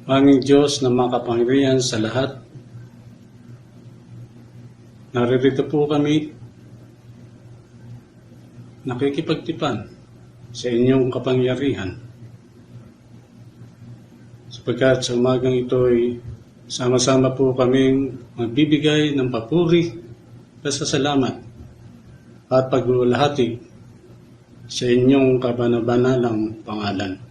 Aming Diyos na makapangyarihan sa lahat, naririto po kami nakikipagtipan sa inyong kapangyarihan. Sapagkat sa umagang ito ay sama-sama po kaming magbibigay ng papuri, pasasalamat at paglulahati sa inyong kabanabanalang pangalan.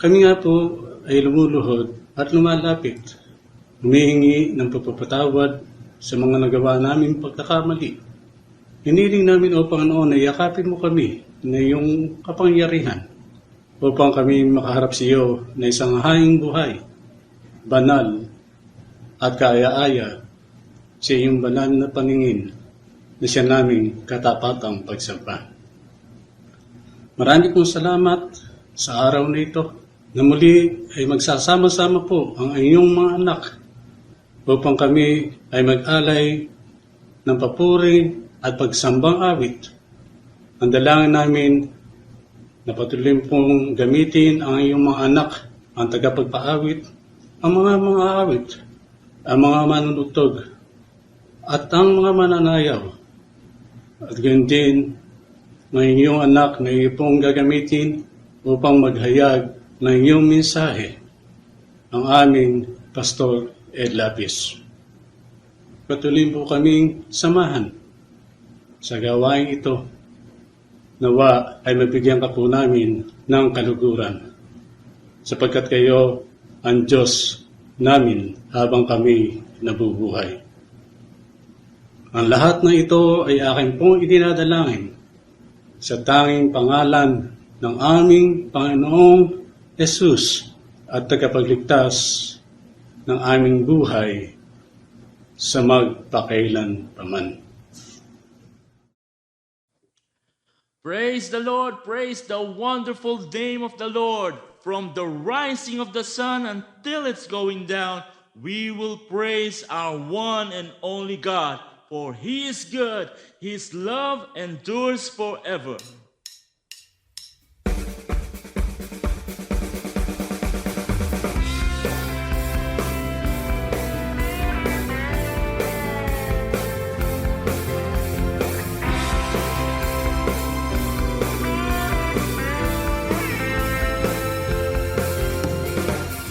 Kami nga po ay lumuluhod at lumalapit, humihingi ng pagpapatawad sa mga nagawa naming pagkakamali. Hiniling namin, O Panginoon, na yakapin mo kami na iyong kapangyarihan upang kami makaharap sa iyo na isang haing buhay, banal at kaaya-aya sa iyong banal na paningin na siya naming katapatang pagsamba. Marami pong salamat sa araw na ito na muli ay magsasama-sama po ang inyong mga anak upang kami ay mag-alay ng papuri at pagsambang awit. Ang dalangin namin na patuloy pong gamitin ang iyong mga anak, ang tagapagpaawit, ang mga awit, ang mga manunugtog, at ang mga mananayaw. At ganyan din, ng inyong anak na iyo pong gagamitin upang maghayag ng iyong mensahe, ang aming Pastor Ed Lapis. Patuloy po kaming samahan sa gawain ito. Nawa ay mabigyan ka po namin ng kaluguran, sapagkat kayo ang Diyos namin habang kami nabubuhay. Ang lahat na ito ay aking pong idinadalangin sa tanging pangalan ng aming Panginoong Jesus at tagapagligtas ng aming buhay sa magpakailan paman. Praise the Lord, praise the wonderful name of the Lord. From the rising of the sun until it's going down, we will praise our one and only God. For He is good, His love endures forever.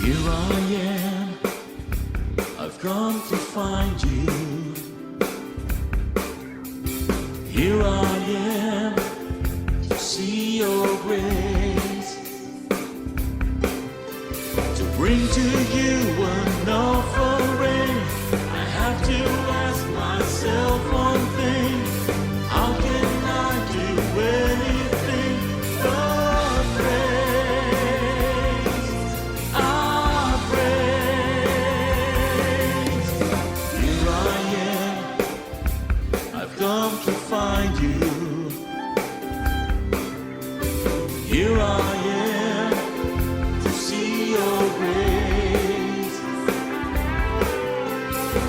Here I am, I've come to find you. Here I am to see your grace, to bring to you an offering. I have to ask myself one thing: how can I do anything but praise? Ah, praise. Here I am, I've come to find you. Here I am to see your grace,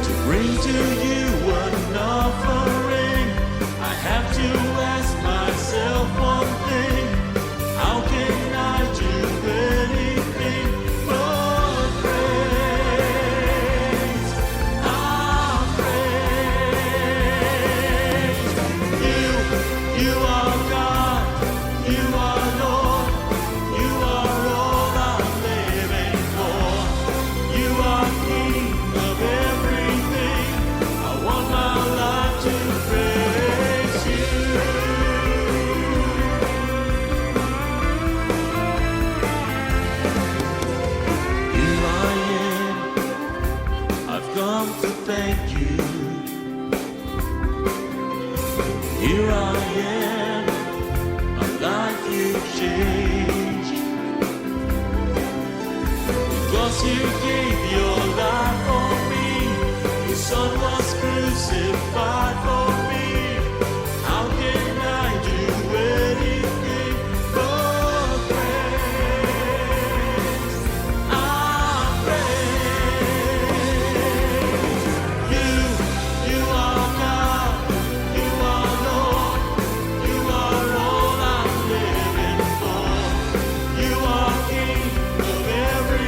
to bring to you an offering. I have to ask myself one thing: how can I do anything but praise? Ah, praise. You are God, you are Lord, you are all I'm living for. You are King of everything. I want my life to praise you. Here I am, I've come to thank you. Here I am, a life you've changed, because you gave your life for me. Your son was crucified for me. How can I do anything but praise? Ah, praise. You are God, you are Lord, you are all I'm living for. You are King of every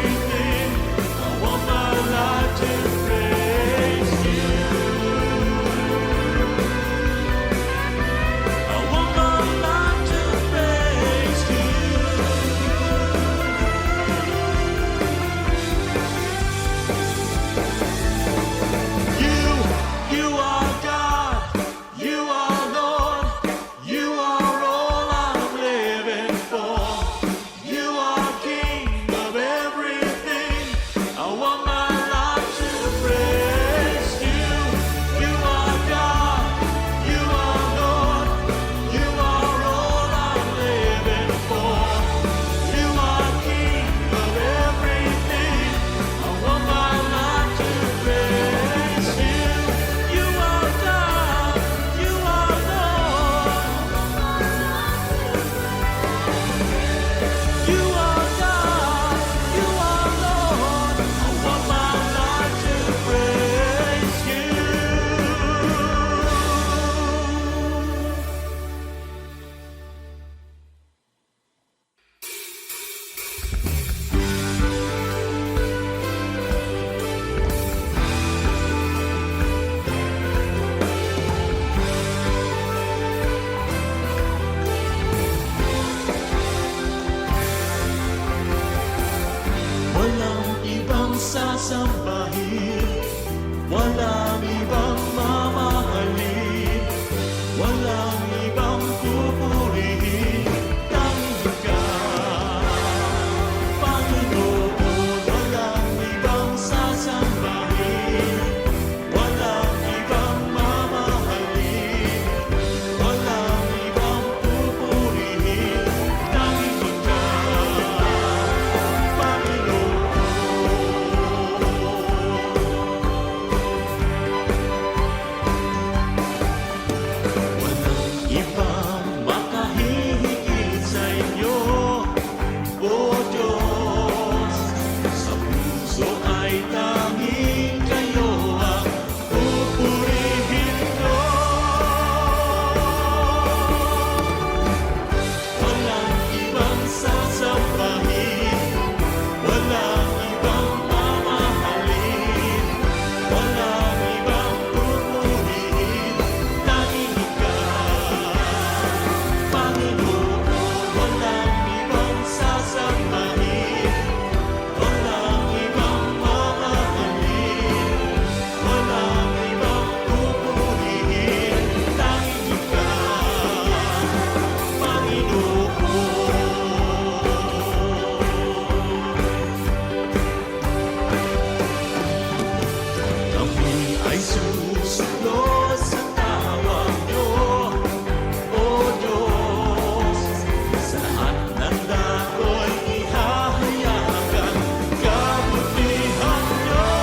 Handa ko'y ihahayag ang kabutihan niyo.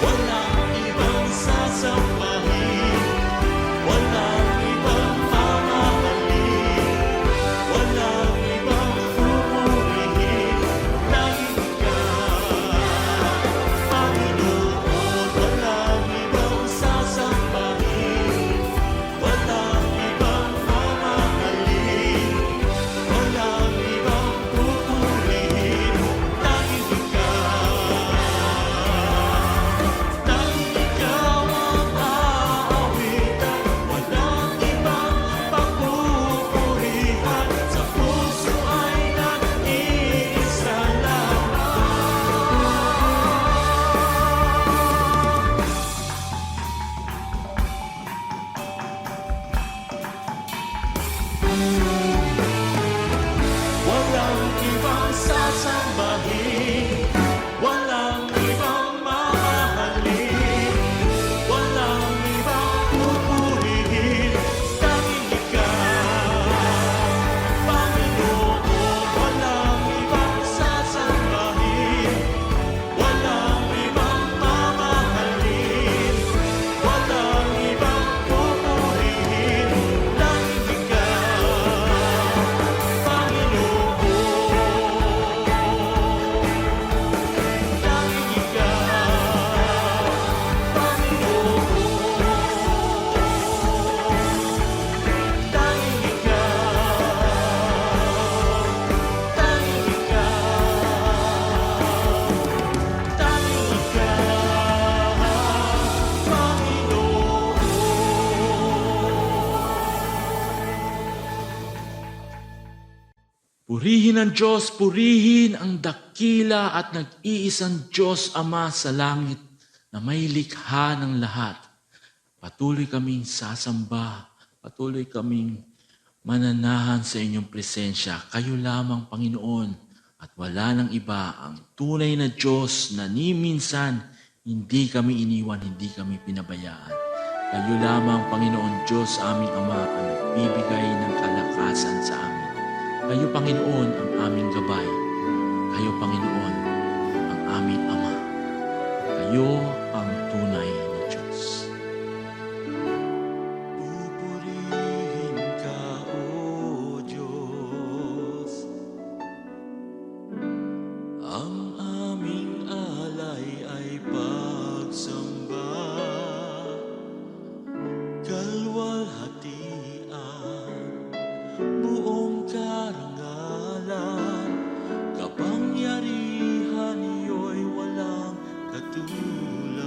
Walang ibang sasambahin, walang ibang mamahalin, walang ibang pupurihin, langit ka, Panginoon. Walang ibang sasambahin, walang ibang mamahalin, walang ibang pupurihin, langit ka. Tanging ikaw ang aawitan, walang ibang papupurihan, sa puso ay nag-iisa lamang. Walang ibang sasambahin, walang ibang mamahalin, walang ibang pupurihin, tanging ikaw, Panginoon. Walang ibang sasambahin, walang ibang mamahalin, walang ibang pupurihin, tanging ikaw, Panginoon. Tanging ikaw, Panginoon. Tanging Purihin ang Diyos, purihin ang dakila at nag-iisang Diyos Ama sa langit na may likha ng lahat. Patuloy kaming sasamba, patuloy kaming mananahan sa inyong presensya. Kayo lamang, Panginoon, at wala nang iba, ang tunay na Diyos na ni minsan hindi kami iniwan, hindi kami pinabayaan. Kayo lamang, Panginoon Diyos, aming Ama, ang nagbibigay ng kalakasan sa amin. Kayo, Panginoon, ang aming gabay. Kayo, Panginoon, ang aming Ama. Kayo ang tunay na Diyos. Pupurihin ka, O Diyos. Ang aming alay ay pagsamba. Kalwalhatian, buong karangalan, kapangyarihan niyo'y walang katulad.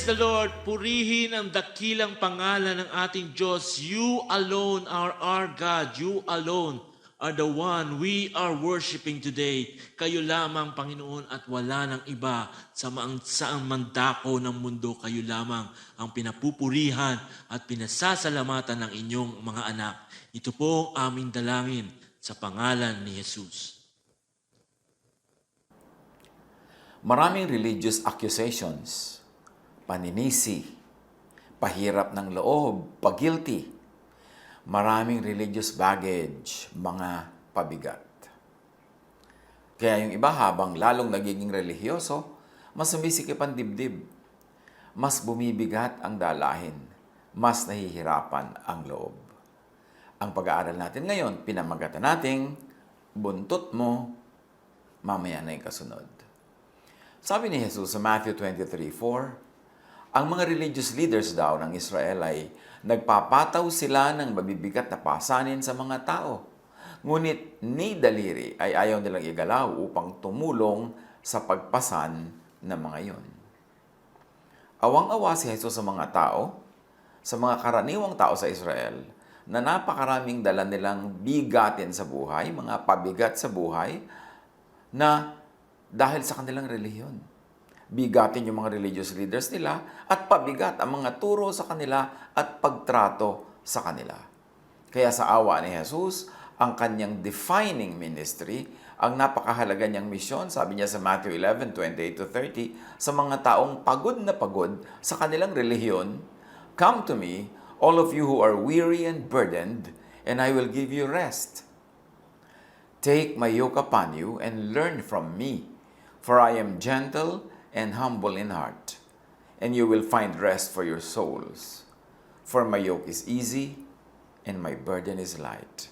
Praise the Lord. Purihin ang dakilang pangalan ng ating Diyos. You alone are our God. You alone are the one we are worshiping today. Kayo lamang, Panginoon, at wala nang iba sa saang mandako ng mundo. Kayo lamang ang pinapupurihan at pinasasalamatan ng inyong mga anak. Ito po ang aming dalangin sa pangalan ni Jesus. Maraming religious accusations, paninisi, pahirap ng loob, pag-guilty. Maraming religious baggage, mga pabigat. Kaya yung iba habang lalong nagiging relihiyoso, mas sumisikip ang dibdib. Mas bumibigat ang dalahin. Mas nahihirapan ang loob. Ang pag-aaral natin ngayon, pinamagatan nating, buntot mo, mamaya na yung kasunod. Sabi ni Jesus sa Matthew 23:4, ang mga religious leaders daw ng Israel ay nagpapataw sila ng mabibigat na pasanin sa mga tao. Ngunit ni daliri ay ayaw nilang igalaw upang tumulong sa pagpasan ng mga iyon. Awang-awa si Jesus sa mga tao, sa mga karaniwang tao sa Israel, na napakaraming dala nilang bigatin sa buhay, mga pabigat sa buhay, na dahil sa kanilang relihiyon. Bigatin yung mga religious leaders nila at pabigat ang mga turo sa kanila at pagtrato sa kanila. Kaya sa awa ni Jesus, ang kanyang defining ministry, ang napakahalaga niyang misyon, sabi niya sa Matthew 11:28-30, sa mga taong pagod na pagod sa kanilang relihiyon, "Come to me, all of you who are weary and burdened, and I will give you rest. Take my yoke upon you and learn from me, for I am gentle and humble in heart, and you will find rest for your souls. For my yoke is easy and my burden is light."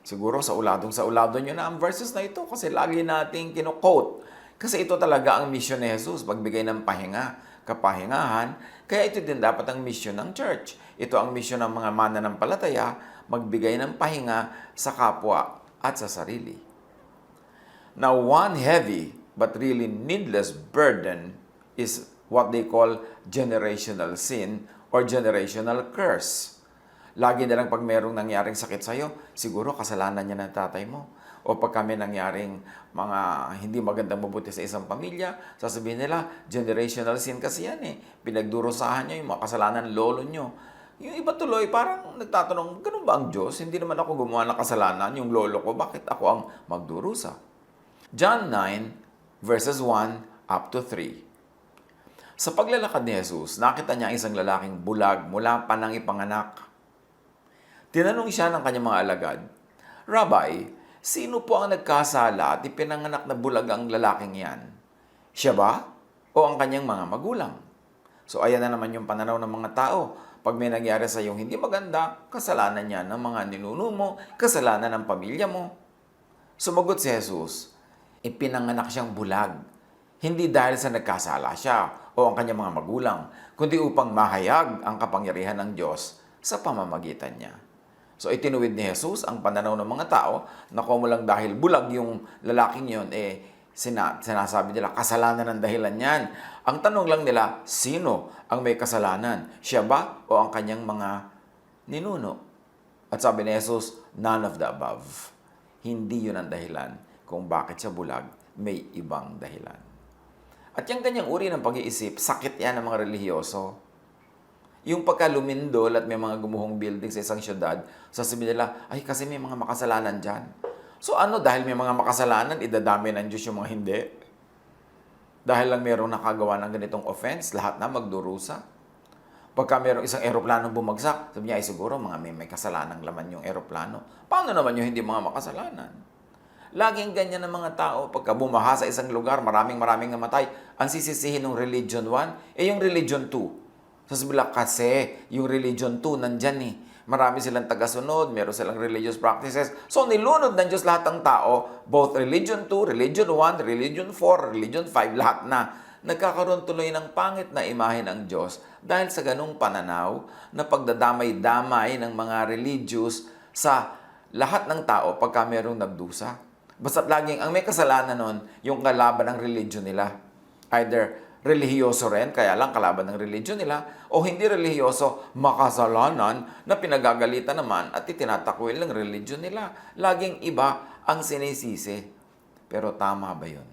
Siguro sa ulado nyo na ang verses na ito kasi lagi nating kino-quote. Kasi ito talaga ang mission ni Jesus, magbigay ng pahinga, kapahingahan. Kaya ito din dapat ang mission ng church. Ito ang mission ng mga mananampalataya, magbigay ng pahinga sa kapwa at sa sarili. Now, one heavy but really needless burden is what they call generational sin or generational curse. Lagi na lang pag merong nangyaring sakit sa'yo, siguro kasalanan niya ng tatay mo. O pag kami nangyaring mga hindi magandang mabuti sa isang pamilya, sasabihin nila, generational sin kasi yan eh. Pinagdurusahan niyo yung mga kasalanan ng lolo niyo. Yung iba tuloy, parang nagtatanong, ganun ba ang Diyos? Hindi naman ako gumawa ng kasalanan, yung lolo ko, bakit ako ang magdurusa? John 9, verses 1 up to 3. Sa paglalakad ni Jesus, nakita niya isang lalaking bulag mula pa nang ipanganak. Tinanong siya ng kanyang mga alagad, "Rabbi, sino po ang nagkasala at ipinanganak na bulag ang lalaking yan? Siya ba o ang kanyang mga magulang?" So ayan na naman yung pananaw ng mga tao. Pag may nangyari sa iyong hindi maganda, kasalanan niya ng mga ninuno mo, kasalanan ng pamilya mo. Sumagot si Jesus, ipinanganak siyang bulag. Hindi dahil sa nagkasala siya o ang kanyang mga magulang, kundi upang mahayag ang kapangyarihan ng Diyos sa pamamagitan niya. So itinuwid ni Jesus ang pananaw ng mga tao na kung lang dahil bulag yung lalaking yon, sinasabi nila kasalanan ng dahilan yan. Ang tanong lang nila, sino ang may kasalanan? Siya ba o ang kanyang mga ninuno? At sabi ni Jesus, none of the above. Hindi yun ang dahilan kung bakit siya bulag, may ibang dahilan. At yung ganyang uri ng pag-iisip, sakit yan ng mga relihiyoso. Yung pagkalumindol at may mga gumuhong building sa isang syudad, sasabihin nila, ay kasi may mga makasalanan dyan. So ano, dahil may mga makasalanan, idadami ng Diyos yung mga hindi? Dahil lang mayroong nakagawa ng ganitong offense, lahat na magdurusa. Pagka mayroong isang eroplanong bumagsak, sabi niya, ay siguro mga may kasalanang laman yung eroplano. Paano naman yung hindi mga makasalanan? Laging ganyan ng mga tao. Pagka bumaha sa isang lugar, maraming namatay. Ang sisisihin ng Religion 1, yung Religion 2. Sasabihin kasi yung Religion 2 nandyan eh. Marami silang tagasunod, meron silang religious practices. So nilunod ng Diyos lahat ng tao, both Religion 2, Religion 1, Religion 4, Religion 5, lahat na. Nagkakaroon tuloy ng pangit na imahe ng Diyos dahil sa ganung pananaw na pagdadamay-damay ng mga religious sa lahat ng tao pagka merong nagdusa. Basta't laging ang may kasalanan nun, yung kalaban ng religion nila. Either relihiyoso rin, kaya lang kalaban ng religion nila, o hindi relihiyoso, makasalanan na pinagagalitan naman at itinatakwil ng religion nila. Laging iba ang sinisisi. Pero tama ba yun?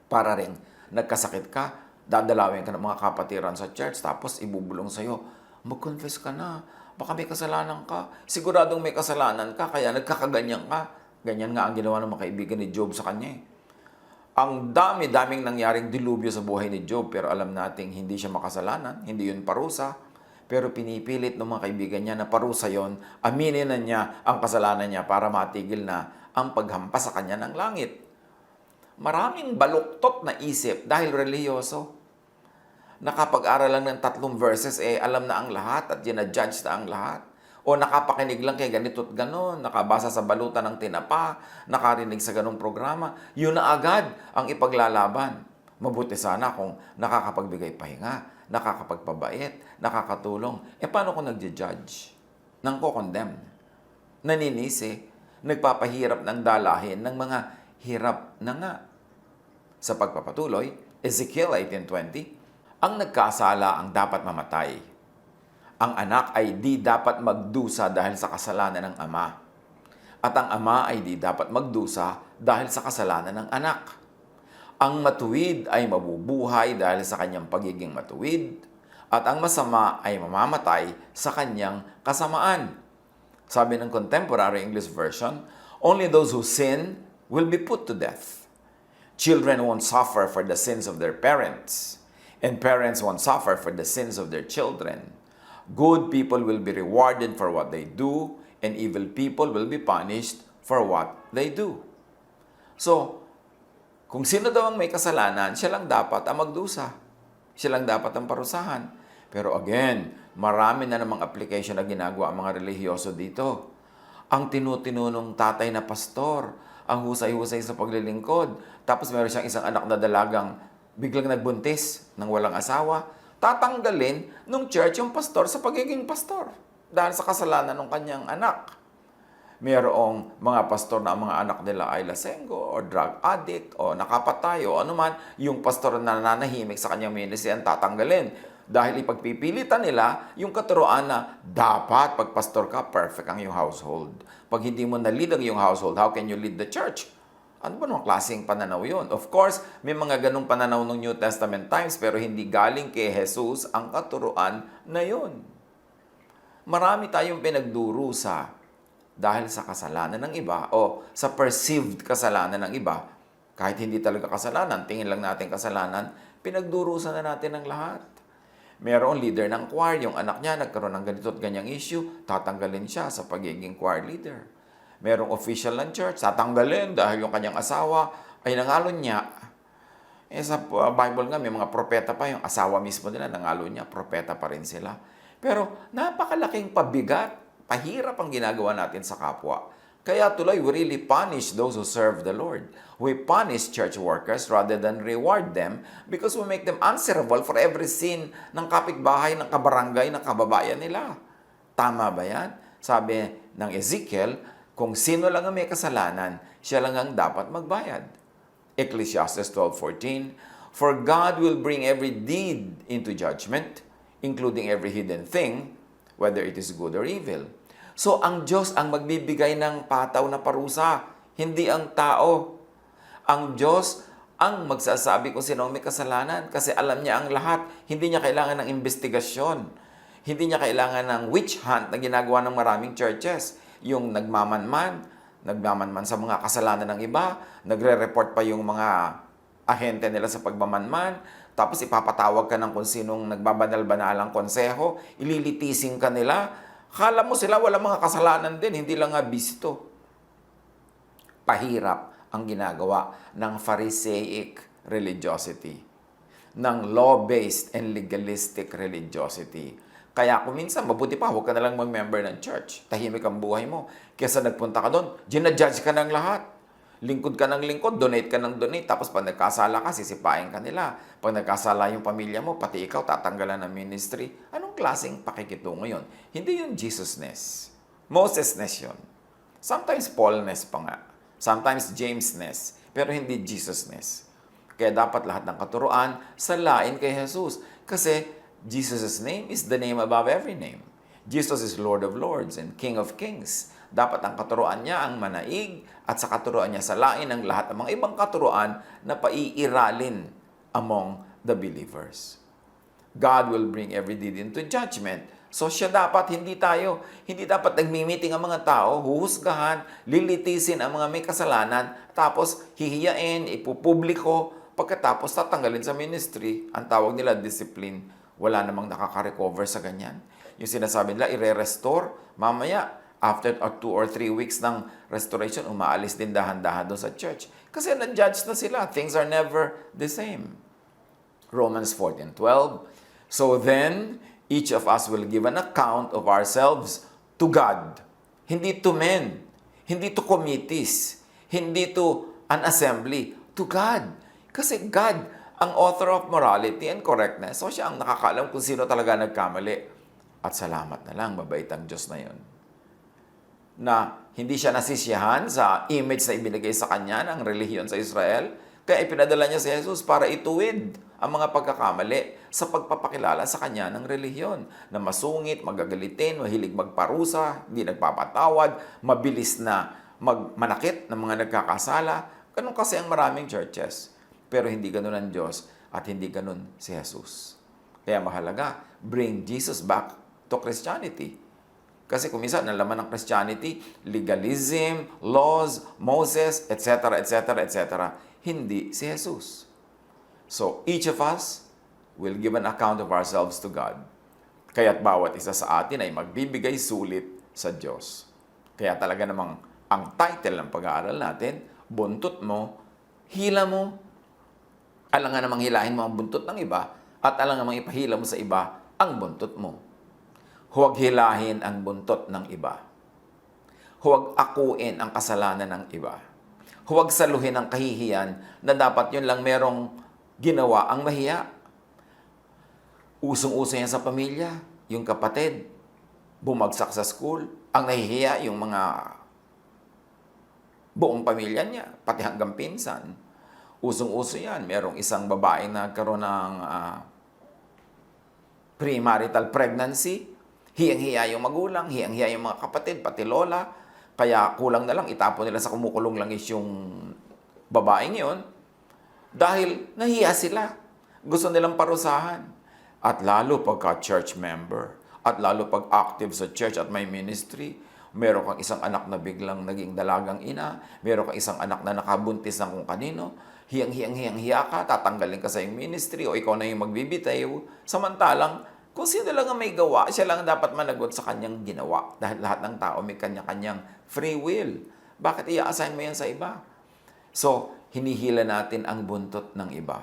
Para rin, nagkasakit ka, dadalawin ka ng mga kapatiran sa church, tapos ibubulong sa'yo, mag-confess ka na, baka may kasalanan ka. Siguradong may kasalanan ka, kaya nagkakaganyan ka. Ganyan nga ang ginawa ng mga kaibigan ni Job sa kanya. Ang dami-daming nangyaring dilubyo sa buhay ni Job, pero alam nating hindi siya makasalanan, hindi yun parusa. Pero pinipilit ng mga kaibigan niya na parusa yon, aminin na niya ang kasalanan niya para matigil na ang paghampas sa kanya ng langit. Maraming baluktot na isip dahil reliyoso. Nakapag-aral lang ng 3 verses, alam na ang lahat at ginadjudge na ang lahat. O nakapakinig lang kay ganito't ganon, nakabasa sa balutan ng tinapa, nakarinig sa ganong programa, yun na agad ang ipaglalaban. Mabuti sana kung nakakapagbigay pahinga, nakakapagpabait, nakakatulong. Paano kung nagja-judge? Nang ko-condemn? Naninisi, nagpapahirap ng dalahin ng mga hirap na nga. Sa pagpapatuloy, Ezekiel 18:20, ang nagkasala ang dapat mamatay. Ang anak ay di dapat magdusa dahil sa kasalanan ng ama. At ang ama ay di dapat magdusa dahil sa kasalanan ng anak. Ang matuwid ay mabubuhay dahil sa kanyang pagiging matuwid. At ang masama ay mamamatay sa kanyang kasamaan. Sabi ng Contemporary English Version, only those who sin will be put to death. Children won't suffer for the sins of their parents. And parents won't suffer for the sins of their children. Good people will be rewarded for what they do, and evil people will be punished for what they do. So, kung sino daw ang may kasalanan, siya lang dapat ang magdusa. Siya lang dapat ang parusahan. Pero again, marami na namang application na ginagawa ang mga relihiyoso dito. Ang tinutinunong tatay na pastor, ang husay-husay sa paglilingkod, tapos meron siyang isang anak na dalagang biglang nagbuntis ng walang asawa, tatanggalin ng church yung pastor sa pagiging pastor dahil sa kasalanan ng kanyang anak. Mayroong mga pastor na ang mga anak nila ay lasenggo o drug addict o nakapatay o anuman, yung pastor na nananahimik sa kanyang ministry ang tatanggalin dahil ipagpipilitan nila yung katuroan na dapat pag pastor ka, perfect ang iyong household. Pag hindi mo na-lead ang iyong household, how can you lead the church? Ano ba namang klaseng pananaw yun? Of course, may mga ganong pananaw ng New Testament times pero hindi galing kay Jesus ang katuruan na yun. Marami tayong pinagdurusa dahil sa kasalanan ng iba o sa perceived kasalanan ng iba. Kahit hindi talaga kasalanan, tingin lang natin kasalanan, pinagdurusa na natin ang lahat. Mayroong leader ng choir, yung anak niya nagkaroon ng ganito at ganyang issue, tatanggalin siya sa pagiging choir leader. Merong official ng church, tatanggalin dahil yung kanyang asawa ay nangalon niya. Sa Bible nga, may mga propeta pa, yung asawa mismo nila, nangalon niya, propeta pa rin sila. Pero napakalaking pabigat, pahirap ang ginagawa natin sa kapwa. Kaya tuloy, we really punish those who serve the Lord. We punish church workers rather than reward them because we make them answerable for every sin ng kapitbahay, ng kabarangay, ng kababayan nila. Tama ba yan? Sabi ng Ezekiel, kung sino lang ang may kasalanan, siya lang ang dapat magbayad. Ecclesiastes 12:14, for God will bring every deed into judgment, including every hidden thing, whether it is good or evil. So, ang Diyos ang magbibigay ng pataw na parusa, hindi ang tao. Ang Diyos ang magsasabi kung sino may kasalanan kasi alam niya ang lahat. Hindi niya kailangan ng investigasyon. Hindi niya kailangan ng witch hunt na ginagawa ng maraming churches. Yung nagmamanman sa mga kasalanan ng iba, nagre-report pa yung mga ahente nila sa pagmamanman, tapos ipapatawag ka ng kung sinong nagbabanal-banalang konseho, ililitising ka nila, kala mo sila wala mga kasalanan din, hindi lang nga bisto. Pahirap ang ginagawa ng Pharisaic religiosity, ng law-based and legalistic religiosity. Kaya kung minsan, mabuti pa, huwag ka na lang mag-member ng church. Tahimik ang buhay mo. Kesa nagpunta ka doon, ginajudge ka ng lahat. Lingkod ka ng lingkod, donate ka ng donate. Tapos pag nagkasala ka, sisipain ka nila. Pag nagkasala yung pamilya mo, pati ikaw, tatanggalan ng ministry. Anong klaseng pakikitungo yun? Hindi yun Jesusness. Mosesness yun. Sometimes Paulness pa nga. Sometimes Jamesness. Pero hindi Jesusness. Kaya dapat lahat ng katuruan salain kay Jesus. Kasi Jesus' name is the name above every name. Jesus is Lord of Lords and King of Kings. Dapat ang katuruan niya ang manaig at sa katuruan niya salain ang lahat ng mga ibang katuruan na paiiralin among the believers. God will bring every deed into judgment. So siya dapat, hindi tayo. Hindi dapat nagmi-meeting ang mga tao, huhusgahan, lilitisin ang mga may kasalanan, tapos hihiyain, ipupubliko, pagkatapos tatanggalin sa ministry. Ang tawag nila discipline. Wala namang nakaka-recover sa ganyan. Yung sinasabi nila, i-restore, mamaya, after 2 or 3 weeks ng restoration, umaalis din dahan-dahan doon sa church. Kasi na-judge na sila. Things are never the same. Romans 14:12. So then, each of us will give an account of ourselves to God. Hindi to men. Hindi to committees. Hindi to an assembly. To God. Kasi God, ang author of morality and correctness, so siya ang nakakaalam kung sino talaga nagkamali. At salamat na lang, mabait ang Diyos na yun. Na hindi siya nasisiyahan sa image na ibinigay sa kanya ng relihiyon sa Israel, kaya ipinadala niya si Jesus para ituwid ang mga pagkakamali sa pagpapakilala sa kanya ng relihiyon na masungit, magagalitin, mahilig magparusa, hindi nagpapatawad, mabilis na manakit ng mga nagkakasala. Ganun kasi ang maraming churches. Pero hindi ganun ang Diyos at hindi ganun si Jesus. Kaya mahalaga, bring Jesus back to Christianity. Kasi kung minsan, ang laman ng Christianity, legalism, laws, Moses, etc., etc., etc., hindi si Jesus. So, each of us will give an account of ourselves to God. Kaya't bawat isa sa atin ay magbibigay sulit sa Diyos. Kaya talaga namang ang title ng pag-aaral natin, buntot mo, hila mo. Alangan namang hilahin mo ang buntot ng iba at alangan namang ipahila mo sa iba ang buntot mo. Huwag hilahin ang buntot ng iba. Huwag akuin ang kasalanan ng iba. Huwag saluhin ang kahihiyan na dapat yun lang merong ginawa ang mahiya. Usong-uso yan sa pamilya. Yung kapatid, bumagsak sa school. Ang nahihiya, yung mga buong pamilya niya, pati hanggang pinsan. Usong-uso yan. Merong isang babae na nagkaroon ng premarital pregnancy. Hiyang-hiya yung magulang, hiyang-hiya yung mga kapatid, pati lola. Kaya kulang na lang, itapon nila sa kumukulong langis yung babaeng yon. Dahil nahiya sila. Gusto nilang parusahan. At lalo pagka church member, at lalo pag active sa church at may ministry, meron kang isang anak na biglang naging dalagang ina, meron kang isang anak na nakabuntis ng kung kanino, hiyang-hiya ka, tatanggalin ka sa iyong ministry, o ikaw na yung magbibitaw. Samantalang, kung sino lang ang may gawa, siya lang dapat managot sa kanyang ginawa. Dahil lahat ng tao may kanya-kanyang free will. Bakit i-assign mo yan sa iba? So, hinihila natin ang buntot ng iba.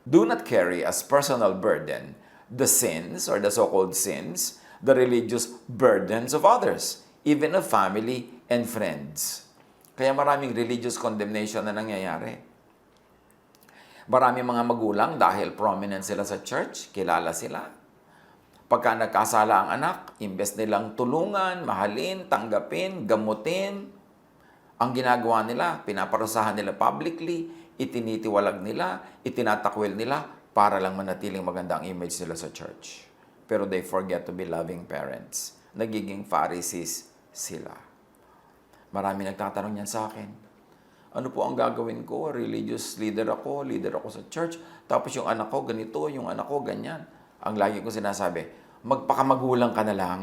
Do not carry as personal burden the sins or the so-called sins, the religious burdens of others, even of family and friends. Kaya maraming religious condemnation na nangyayari. Maraming mga magulang dahil prominent sila sa church, kilala sila. Pagka nagkasala ang anak, imbes nilang tulungan, mahalin, tanggapin, gamutin, ang ginagawa nila, pinaparusahan nila publicly, itinitiwalag nila, itinatakwil nila para lang manatiling magandang image nila sa church. Pero they forget to be loving parents. Nagiging Pharisees sila. Marami nagtatanong yan sa akin. Ano po ang gagawin ko? Religious leader ako sa church. Tapos yung anak ko ganito, yung anak ko ganyan. Ang lagi ko sinasabi, magpakamagulang ka na lang.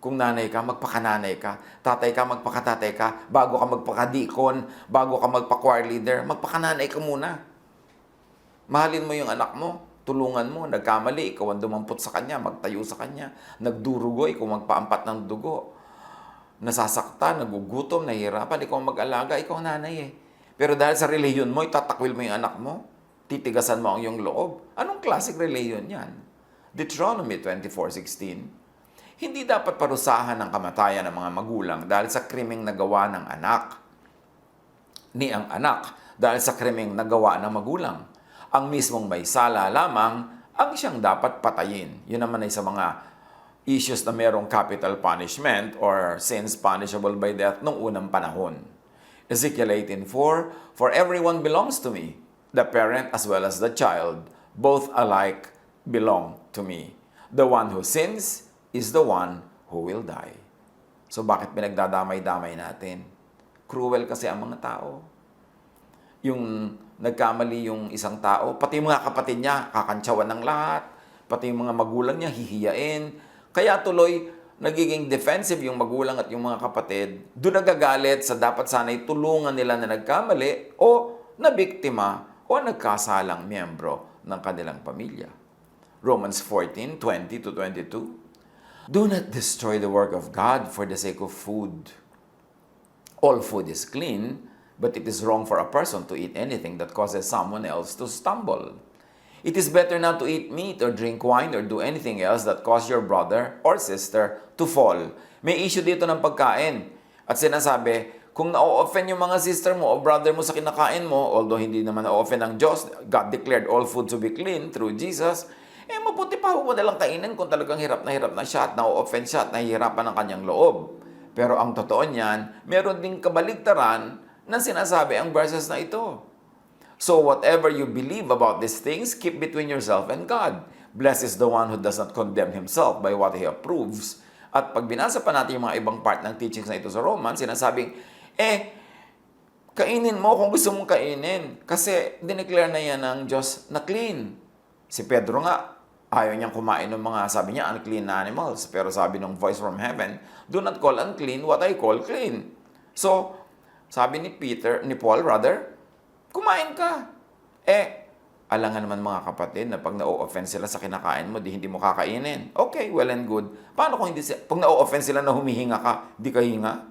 Kung nanay ka, magpakananay ka. Tatay ka, magpakatatay ka. Bago ka magpakadikon, bago ka magpa-choir leader, magpakananay ka muna. Mahalin mo yung anak mo, tulungan mo, nagkamali, ikaw ang dumampot sa kanya, magtayo sa kanya. Nagdurugo, ikaw magpaampat ng dugo. Nasasaktan, nagugutom, nahihirapan, ikaw mag-alaga, ikaw ang nanay eh. Pero dahil sa relihiyon mo, itatakwil mo yung anak mo, titigasan mo ang iyong loob. Anong klaseng relihiyon yan? Deuteronomy 24:16. Hindi dapat parusahan ng kamatayan ng mga magulang dahil sa krimeng nagawa ng anak. Ni ang anak dahil sa krimeng nagawa ng magulang. Ang mismong may sala lamang ang siyang dapat patayin. Yun naman ay sa mga issues na merong capital punishment or sins punishable by death nung unang panahon. Ezekiel 18:4, For everyone belongs to me. the parent as well as the child, both alike belong to me. The one who sins is the one who will die. So bakit pinagdadamay-damay natin? Cruel kasi ang mga tao. Yung nagkamali yung isang tao, pati yung mga kapatid niya, kakantsawan ng lahat. Pati yung mga magulang niya, hihiyain. Kaya tuloy, nagiging defensive yung magulang at yung mga kapatid. Doon nagagalit sa dapat sana'y tulungan nila na nagkamali o nabiktima o nagkasalang miyembro ng kanilang pamilya. Romans 14:20-22. Do not destroy the work of God for the sake of food. All food is clean, but it is wrong for a person to eat anything that causes someone else to stumble. It is better not to eat meat or drink wine or do anything else that cause your brother or sister to fall. May issue dito ng pagkain. At sinasabi, kung na-offend yung mga sister mo o brother mo sa kinakain mo, although hindi naman na-offend ng Diyos, God declared all food to be clean through Jesus, mabuti pa mo nalang kainin kung talagang hirap na siya at na-offend siya at nahihirapan ng kanyang loob. Pero ang totoo niyan, meron ding kabaligtaran na sinasabi ang verses na ito. So whatever you believe about these things, keep between yourself and God. Blessed is the one who does not condemn himself by what he approves. At pag binasa pa natin yung mga ibang part ng teachings na ito sa Romans, sinasabing, kainin mo kung gusto mong kainin. Kasi dineclare na yan ng Diyos na clean. Si Pedro nga, ayaw niyang kumain ng mga, sabi niya, unclean na animals. Pero sabi ng voice from heaven, do not call unclean what I call clean. So, sabi ni Paul, kumain ka. Alangan naman mga kapatid na pag na-offend sila sa kinakain mo, di hindi mo kakainin. Okay, well and good. Paano kung pag na-offend sila na humihinga ka, di ka hinga?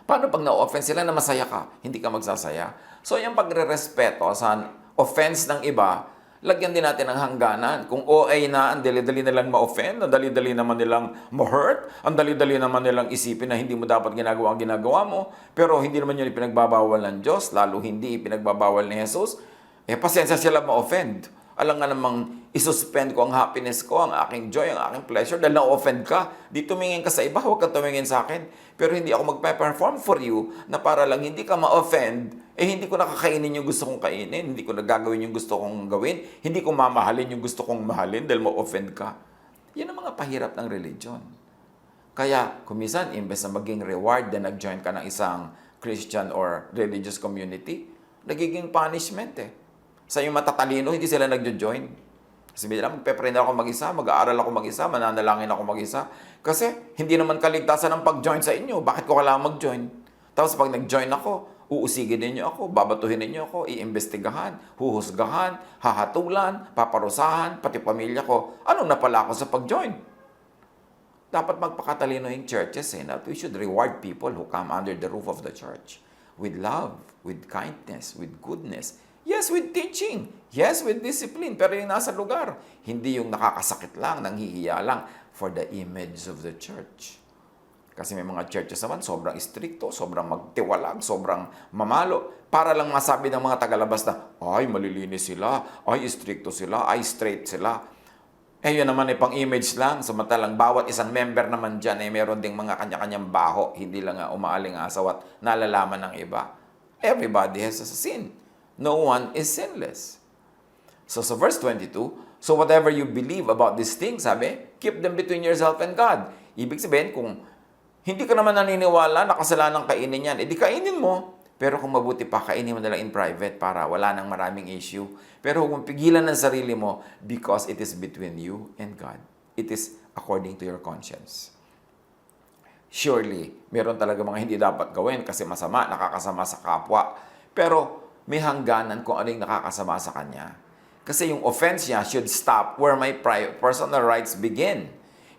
Paano pag na-offend sila na masaya ka, hindi ka magsasaya? So, yung pagre-respeto sa offense ng iba, lagyan din natin ng hangganan. Kung OA na, ang dali-dali nilang ma-offend, ang dali-dali naman nilang ma-hurt, ang dali-dali naman nilang isipin na hindi mo dapat ginagawa ang ginagawa mo, pero hindi naman yun ipinagbabawal ng Diyos, lalo hindi ipinagbabawal ni Jesus, pasensya sila ma-offend. Alam nga namang isuspend ko ang happiness ko, ang aking joy, ang aking pleasure, dahil na-offend ka. Di tumingin ka sa iba, huwag ka tumingin sa akin. Pero hindi ako magpe-perform for you na para lang hindi ka ma-offend, hindi ko nakakainin yung gusto kong kainin, hindi ko nagagawin yung gusto kong gawin, hindi ko mamahalin yung gusto kong mahalin dahil ma-offend ka. Yan ang mga pahirap ng religion. Kaya, kumisan, imbes na maging reward na nag-join ka ng isang Christian or religious community, nagiging punishment Sa yung matatalino, hindi sila nagjo-join. Kasi nila, magpe-pray na ako mag-isa, mag-aaral ako mag-isa, mananalangin ako mag-isa. Kasi hindi naman kaligtasan ang pag-join sa inyo. Bakit ko kailangan mag-join? Tapos pag nag-join ako, uusigin ninyo ako, babatuhin ninyo ako, iimbestigahan, huhusgahan, hahatulan, paparusahan, pati pamilya ko. Anong napala ako sa pag-join? Dapat magpakatalino yung churches that we should reward people who come under the roof of the church with love, with kindness, with goodness. Yes, with teaching. Yes, with discipline. Pero yung nasa lugar, hindi yung nakakasakit lang, nanghihiya lang for the image of the church. Kasi may mga churches naman, sobrang istrikto, sobrang magtiwalag, sobrang mamalo. Para lang masabi ng mga tagalabas na, ay, malilinis sila, ay, istrikto sila, ay, straight sila. Yun naman ay pang-image lang. Samantalang bawat isang member naman dyan, meron ding mga kanya-kanyang baho, hindi lang umaaling-asaw at nalalaman ng iba. Everybody has a sin. No one is sinless. So sa verse 22, so whatever you believe about these things, sabi, keep them between yourself and God. Ibig sabihin, kung hindi ka naman naniniwala na kasalanan kainin yan, edi kainin mo. Pero kung mabuti pa, kainin mo na lang in private para wala nang maraming issue. Pero huwag mong pigilan ng sarili mo because it is between you and God. It is according to your conscience. Surely, meron talaga mga hindi dapat gawin kasi masama, nakakasama sa kapwa. Pero may hangganan kung ano yung nakakasama sa kanya. Kasi yung offense niya should stop where my personal rights begin.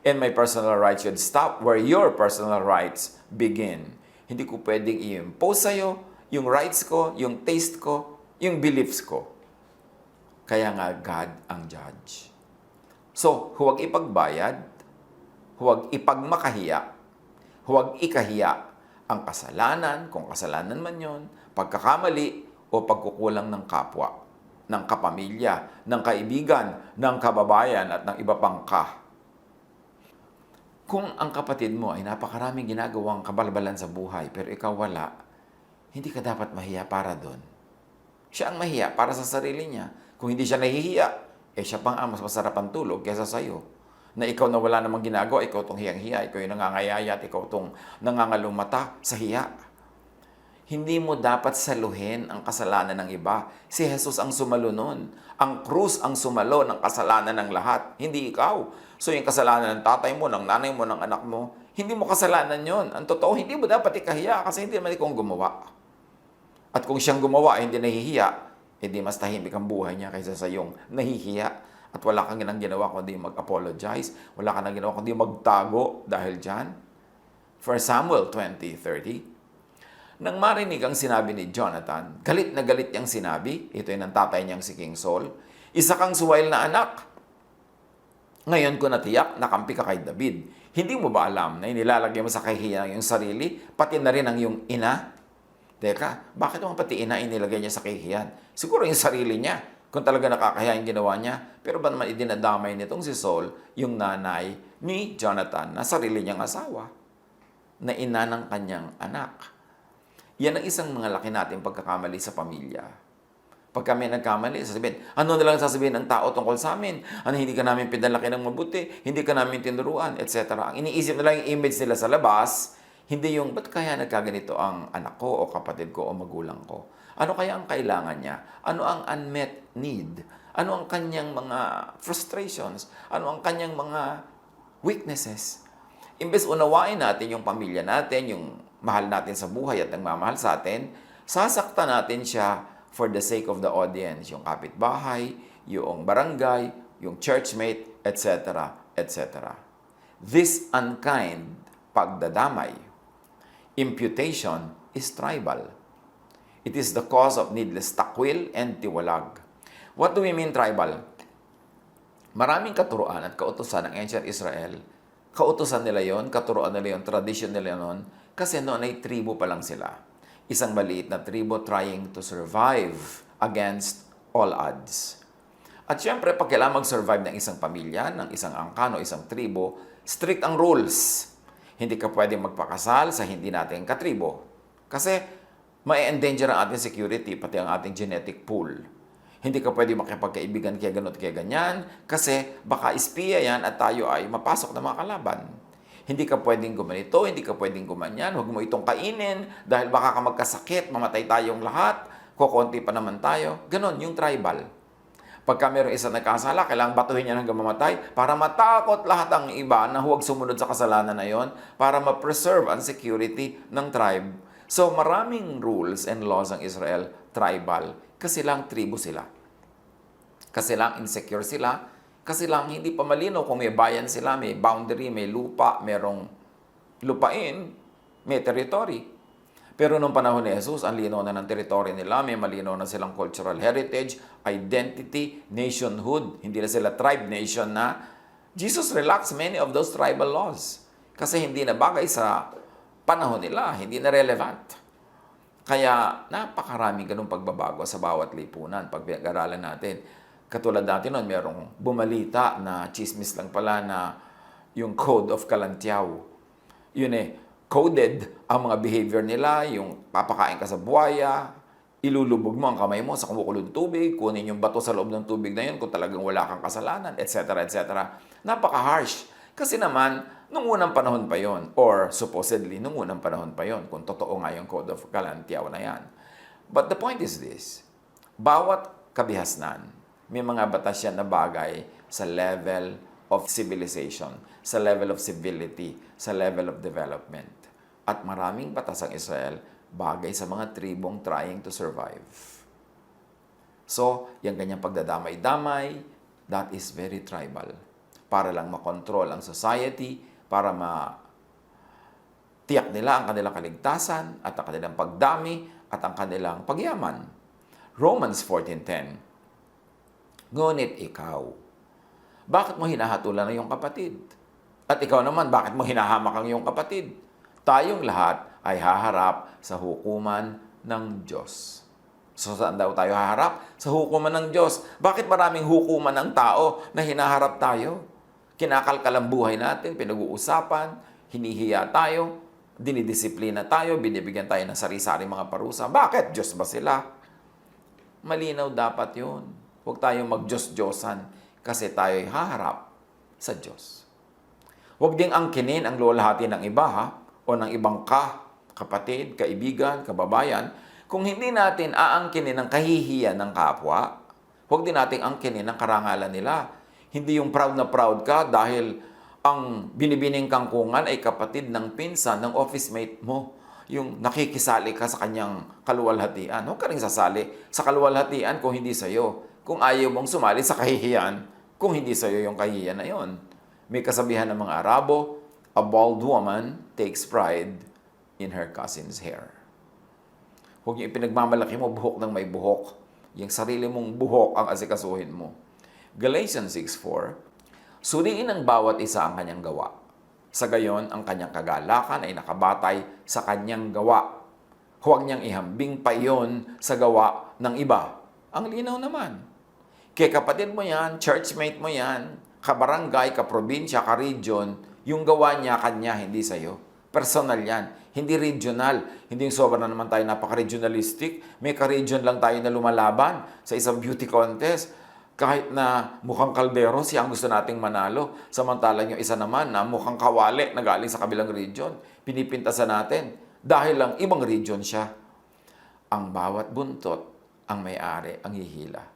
And my personal rights should stop where your personal rights begin. Hindi ko pwedeng i-impose sa'yo yung rights ko, yung taste ko, yung beliefs ko. Kaya nga God ang judge. So, huwag ipagbayad, huwag ipagmakahiya, huwag ikahiya ang kasalanan, kung kasalanan man yon, pagkakamali, o pagkukulang ng kapwa, ng kapamilya, ng kaibigan, ng kababayan, at ng iba pang Kung ang kapatid mo ay napakaraming ginagawang kabalbalan sa buhay, pero ikaw wala, hindi ka dapat mahiya para doon. Siya ang mahiya para sa sarili niya. Kung hindi siya nahihiya, siya pang mas masarap ang tulog kaysa sa'yo. Na ikaw na wala namang ginagawa, ikaw tong hiyang-hiya, ikaw yung nangangayayat, ikaw tong nangangalumata sa hiya. Hindi mo dapat saluhin ang kasalanan ng iba. Si Jesus ang sumalo nun. Ang krus ang sumalo ng kasalanan ng lahat, hindi ikaw. So yung kasalanan ng tatay mo, ng nanay mo, ng anak mo, hindi mo kasalanan yon. Ang totoo, hindi mo dapat ikahiya kasi hindi naman ikaw gumawa. At kung siyang gumawa, hindi nahihiya, hindi mas tahimik ang buhay niya kaysa sa iyong nahihiya. At wala kang ginang ginawa kundi mag-apologize. Wala kang ginawa kundi magtago dahil dyan. 1 Samuel 20:30. Nang marinig ang sinabi ni Jonathan, galit na galit niyang sinabi, ito yung ng tatay niyang si King Saul, isa kang suwail na anak. Ngayon ko natiyak, nakampi ka kay David. Hindi mo ba alam na inilalagay mo sa kahihiyan ang iyong sarili, pati na rin ang iyong ina? Teka, bakit mo pati ina inilagay niya sa kahihiyan? Siguro yung sarili niya, kung talaga nakakahiya yung ginawa niya. Pero ba naman idinadamay nitong si Saul, yung nanay ni Jonathan, na sarili niyang asawa, na ina ng kanyang anak. Yan ang isang mga laki nating pagkakamali sa pamilya. Pag kami nagkamali, sasabihin, ano na lang sasabihin ng tao tungkol sa amin? Ano, hindi ka namin pinalaki ng mabuti, hindi ka namin tinuruan, etc. Ang iniisip nila yung image nila sa labas, hindi yung, ba't kaya nagkaganito ang anak ko o kapatid ko o magulang ko? Ano kaya ang kailangan niya? Ano ang unmet need? Ano ang kanyang mga frustrations? Ano ang kanyang mga weaknesses? Imbes unawain natin yung pamilya natin, yung mahal natin sa buhay at nagmamahal sa atin, sasaktan natin siya for the sake of the audience, yung kapitbahay, yung barangay, yung churchmate, etc., etc. This unkind pagdadamay, imputation, is tribal. It is the cause of needless takwil and tiwalag. What do we mean tribal? Maraming katuruan at kautusan ng ancient Israel. Kautusan nila yon, katuruan nila yon, tradition nila yon, kasi noon ay tribo pa lang sila. Isang maliit na tribo trying to survive against all odds. At syempre, pag kailangan mag-survive ng isang pamilya, ng isang angkan o isang tribo, strict ang rules. Hindi ka pwedeng magpakasal sa hindi natin katribo. Kasi ma-endanger ang ating security, pati ang ating genetic pool. Hindi ka pwede makipagkaibigan kaya ganun at kaya ganyan, kasi baka espiya yan at tayo ay mapasok na mga kalaban. Hindi ka pwedeng gumanito, hindi ka pwedeng gumanyan, huwag mo itong kainin dahil baka ka magkasakit, mamatay tayong lahat, kukunti pa naman tayo. Ganon, yung tribal. Pagka mayroong isa nagkasala, kailangang batuhin niya hanggang mamatay para matakot lahat ang iba na huwag sumunod sa kasalanan na yon para ma-preserve ang security ng tribe. So maraming rules and laws ang Israel, tribal, kasi lang tribo sila. Kasi lang insecure sila, kasi lang hindi pa malinaw kung may bayan sila, may boundary, may lupa, merong lupain, may territory. Pero nung panahon ni Jesus, ang linaw na ng territory nila, may malinaw na silang cultural heritage, identity, nationhood. Hindi na sila tribe nation na. Jesus relaxed many of those tribal laws. Kasi hindi na bagay sa panahon nila, hindi na relevant. Kaya napakaraming ganung pagbabago sa bawat lipunan pag pinag-aralan natin. Katulad natin noon, merong bumalita na chismis lang pala na yung Code of Kalantiaw. Yun coded ang mga behavior nila, yung papakain ka sa buwaya, ilulubog mo ang kamay mo sa kumukulong tubig, kunin yung bato sa loob ng tubig na yun kung talagang wala kang kasalanan, etc., etc. Napaka-harsh. Kasi naman, nung unang panahon pa yon, or supposedly, nung unang panahon pa yon, kung totoo nga yung Code of Kalantiaw na yan. But the point is this, bawat kabihasnan, may mga batas yan na bagay sa level of civilization, sa level of civility, sa level of development. At maraming batas ang Israel bagay sa mga tribong trying to survive. So, yung ganyang pagdadamay-damay, that is very tribal. Para lang makontrol ang society, para tiyak nila ang kanilang kaligtasan at ang kanilang pagdami at ang kanilang pagyaman. Romans 14:10. Ngunit ikaw, bakit mo hinahatulan ang iyong kapatid? At ikaw naman, bakit mo hinahamak ang iyong kapatid? Tayong lahat ay haharap sa hukuman ng Diyos. So saan daw tayo haharap? Sa hukuman ng Diyos. Bakit maraming hukuman ng tao na hinaharap tayo? Kinakalkal ang buhay natin, pinag-uusapan, hinihiya tayo, dinidisiplina tayo, binibigyan tayo ng sari-sari mga parusa. Bakit? Diyos ba sila? Malinaw dapat yun. Huwag tayong mag-Diyos-Diyosan kasi tayo'y haharap sa Diyos. Huwag ding angkinin ang luwalhati ng iba o ng ibang kapatid, kaibigan, kababayan. Kung hindi natin aangkinin ang kahihiyan ng kapwa, huwag din nating angkinin ang karangalan nila. Hindi yung proud na proud ka dahil ang binibining kangkungan ay kapatid ng pinsan, ng office mate mo. Yung nakikisali ka sa kanyang kaluwalhatian. Huwag ka rin sasali sa kaluwalhatian kung hindi sa'yo. Kung ayaw mong sumali sa kahihiyan, kung hindi sa'yo yung kahihiyan na yon. May kasabihan ng mga Arabo, a bald woman takes pride in her cousin's hair. Huwag yung ipinagmamalaki mo buhok ng may buhok. Yung sarili mong buhok ang asikasuhin mo. Galatians 6:4, suriin ng bawat isa ang kanyang gawa. Sa gayon, ang kanyang kagalakan ay nakabatay sa kanyang gawa. Huwag niyang ihambing pa iyon sa gawa ng iba. Ang linaw naman. Kaya kapatid mo yan, churchmate mo yan, kabarangay, kaprobinsya, ka-region, yung gawa niya, kanya, hindi sa'yo. Personal yan. Hindi regional. Hindi yung sobra na naman tayo napaka-regionalistic. May ka-region lang tayo na lumalaban sa isang beauty contest. Kahit na mukhang kaldero, siya ang gusto nating manalo. Samantalang yung isa naman na mukhang kawali na galing sa kabilang region. Pinipintasan natin dahil lang ibang region siya. Ang bawat buntot, ang may-ari, ang hihila.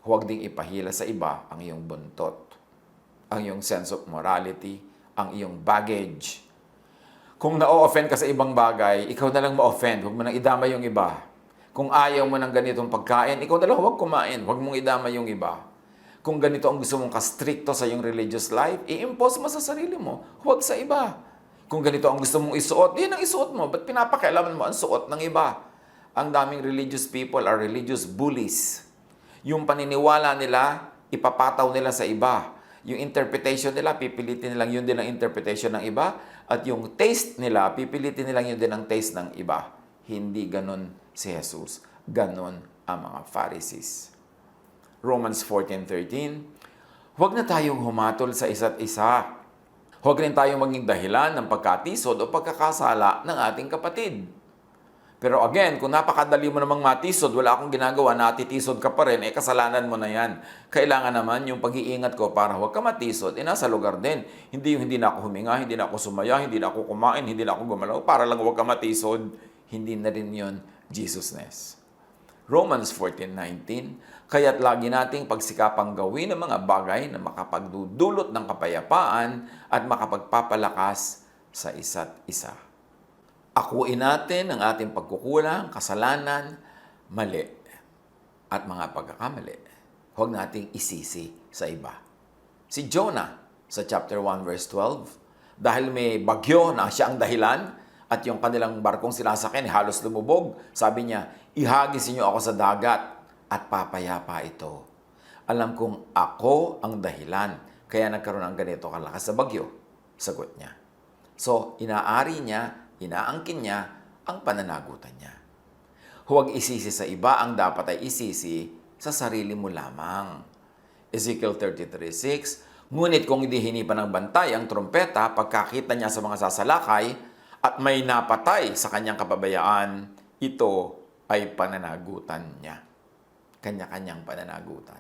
Huwag ding ipahila sa iba ang iyong buntot, ang iyong sense of morality, ang iyong baggage. Kung na-offend ka sa ibang bagay, ikaw na lang ma-offend. Huwag mo nang idama yung iba. Kung ayaw mo ng ganitong pagkain, ikaw na lang huwag kumain. Huwag mong idama yung iba. Kung ganito ang gusto mong kastrikto sa iyong religious life, i-impose mo sa sarili mo. Huwag sa iba. Kung ganito ang gusto mong isuot, yun ang isuot mo. Ba't pinapakialaman mo ang suot ng iba? Ang daming religious people are religious bullies. Yung paniniwala nila, ipapataw nila sa iba. Yung interpretation nila, pipilitin nilang yun din ang interpretation ng iba. At yung taste nila, pipilitin nilang yun din ang taste ng iba. Hindi ganon si Jesus. Ganon ang mga Pharisees. Romans 14:13, huwag na tayong humatol sa isa't isa. Huwag rin tayong maging dahilan ng pagkatisod o pagkakasala ng ating kapatid. Pero again, kung napakadali mo namang matisod, wala akong ginagawa, natitisod ka pa rin, kasalanan mo na yan. Kailangan naman yung pag-iingat ko para huwag ka matisod, nasa lugar din. Hindi yung hindi na ako huminga, hindi na ako sumaya, hindi na ako kumain, hindi na ako gumalaw, para lang huwag ka matisod. Hindi na rin yun Jesusness. Romans 14:19, kaya't lagi nating pagsikapang gawin ang mga bagay na makapagdudulot ng kapayapaan at makapagpapalakas sa isa't isa. Akuin natin ang ating pagkukulang, kasalanan, mali, at mga pagkakamali. Huwag nating isisi sa iba. Si Jonah sa chapter 1 verse 12, dahil may bagyo na siya ang dahilan at yung kanilang barkong sinasakyan halos lumubog, sabi niya, ihagis niyo ako sa dagat at papayapa ito. Alam kong ako ang dahilan kaya nagkaroon ng ganito kalakas sa bagyo. Sagot niya. So, inaari niya, inaangkin niya ang pananagutan niya. Huwag isisi sa iba, ang dapat ay isisi sa sarili mo lamang. Ezekiel 33:6, ngunit kung hindi hinipan ng bantay ang trompeta pagkakita niya sa mga sasalakay at may napatay sa kanyang kapabayaan, ito ay pananagutan niya. Kanya-kanyang pananagutan.